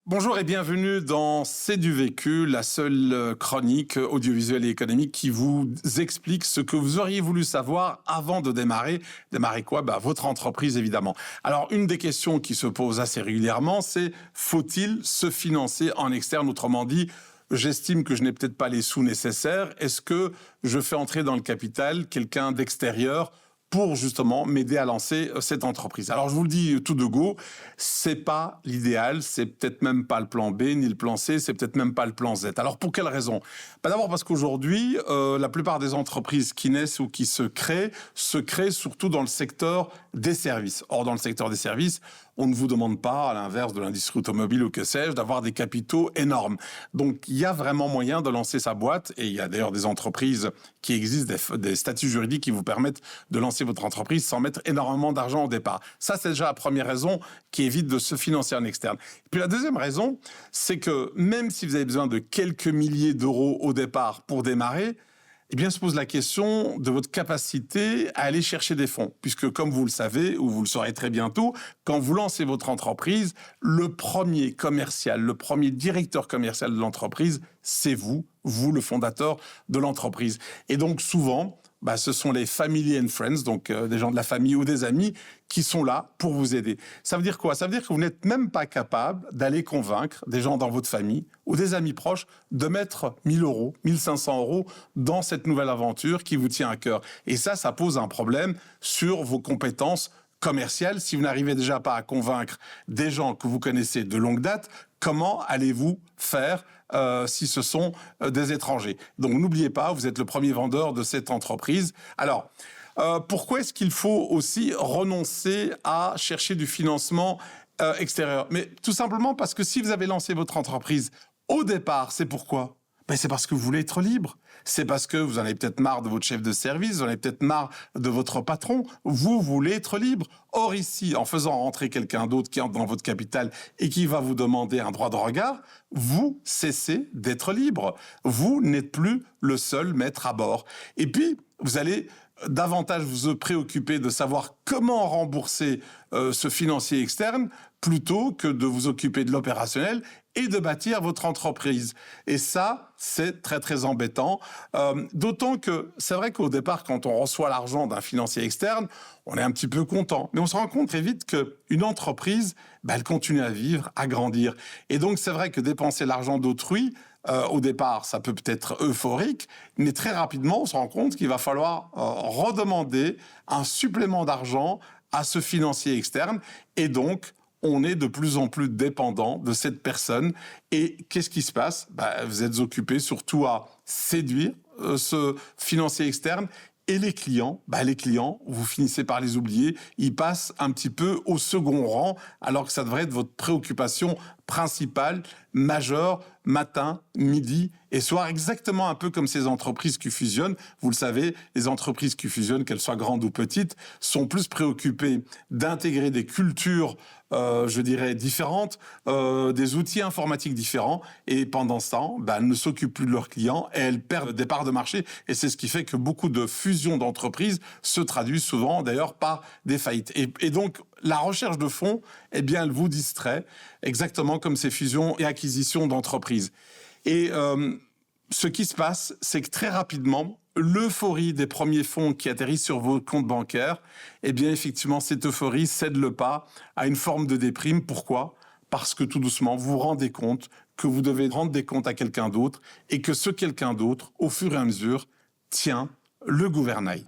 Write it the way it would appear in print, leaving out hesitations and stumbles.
Bonjour et bienvenue dans C'est du vécu, la seule chronique audiovisuelle et économique qui vous explique ce que vous auriez voulu savoir avant de démarrer. Démarrer quoi? Votre entreprise, évidemment. Alors, une des questions qui se pose assez régulièrement, c'est faut-il se financer en externe? Autrement dit, j'estime que je n'ai peut-être pas les sous nécessaires. Est-ce que je fais entrer dans le capital quelqu'un d'extérieur pour justement m'aider à lancer cette entreprise? Alors je vous le dis tout de go, c'est pas l'idéal, c'est peut-être même pas le plan B ni le plan C, c'est peut-être même pas le plan Z. Alors pour quelle raison? D'abord parce qu'aujourd'hui, la plupart des entreprises qui naissent ou qui se créent surtout dans le secteur des services. Or dans le secteur des services, on ne vous demande pas, à l'inverse de l'industrie automobile ou que sais-je, d'avoir des capitaux énormes. Donc, il y a vraiment moyen de lancer sa boîte. Et il y a d'ailleurs des entreprises qui existent, des statuts juridiques qui vous permettent de lancer votre entreprise sans mettre énormément d'argent au départ. Ça, c'est déjà la première raison qui évite de se financer en externe. Et puis la deuxième raison, c'est que même si vous avez besoin de quelques milliers d'euros au départ pour démarrer, eh bien, se pose la question de votre capacité à aller chercher des fonds. Puisque, comme vous le savez, ou vous le saurez très bientôt, quand vous lancez votre entreprise, le premier commercial, le premier directeur commercial de l'entreprise, c'est vous, le fondateur de l'entreprise. Et donc, souvent, ce sont les family and friends, donc des gens de la famille ou des amis, qui sont là pour vous aider. Ça veut dire quoi? Ça veut dire que vous n'êtes même pas capable d'aller convaincre des gens dans votre famille ou des amis proches de mettre 1 000 euros, 1 500 euros dans cette nouvelle aventure qui vous tient à cœur. Et ça pose un problème sur vos compétences commerciales. Si vous n'arrivez déjà pas à convaincre des gens que vous connaissez de longue date, comment allez-vous faire si ce sont des étrangers? Donc n'oubliez pas, vous êtes le premier vendeur de cette entreprise. Alors, pourquoi est-ce qu'il faut aussi renoncer à chercher du financement extérieur? Mais tout simplement parce que si vous avez lancé votre entreprise au départ, c'est pourquoi? C'est parce que vous voulez être libre. C'est parce que vous en avez peut-être marre de votre chef de service, vous en avez peut-être marre de votre patron. Vous voulez être libre. Or ici, en faisant rentrer quelqu'un d'autre qui entre dans votre capital et qui va vous demander un droit de regard, vous cessez d'être libre. Vous n'êtes plus le seul maître à bord. Et puis, vous allez davantage vous préoccuper de savoir comment rembourser ce financier externe plutôt que de vous occuper de l'opérationnel et de bâtir votre entreprise. Et ça, c'est très, très embêtant. D'autant que c'est vrai qu'au départ, quand on reçoit l'argent d'un financier externe, on est un petit peu content. Mais on se rend compte très vite qu'une entreprise, elle continue à vivre, à grandir. Et donc, c'est vrai que dépenser l'argent d'autrui, au départ, ça peut être euphorique, mais très rapidement, on se rend compte qu'il va falloir redemander un supplément d'argent à ce financier externe. Et donc, on est de plus en plus dépendant de cette personne. Et qu'est-ce qui se passe? Vous êtes occupé surtout à séduire ce financier externe. Et les clients, vous finissez par les oublier. Ils passent un petit peu au second rang, alors que ça devrait être votre préoccupation principale, majeure, matin, midi et soir, exactement un peu comme ces entreprises qui fusionnent. Vous le savez, les entreprises qui fusionnent, qu'elles soient grandes ou petites, sont plus préoccupées d'intégrer des cultures, différentes, des outils informatiques différents. Et pendant ce temps, elles ne s'occupent plus de leurs clients et elles perdent des parts de marché. Et c'est ce qui fait que beaucoup de fusions d'entreprises se traduisent souvent, d'ailleurs, par des faillites. Et donc, la recherche de fonds, elle vous distrait, exactement comme ces fusions et acquisitions d'entreprises. Et ce qui se passe, c'est que très rapidement, l'euphorie des premiers fonds qui atterrissent sur vos comptes bancaires, effectivement, cette euphorie cède le pas à une forme de déprime. Pourquoi? Parce que tout doucement, vous vous rendez compte que vous devez rendre des comptes à quelqu'un d'autre et que ce quelqu'un d'autre, au fur et à mesure, tient le gouvernail.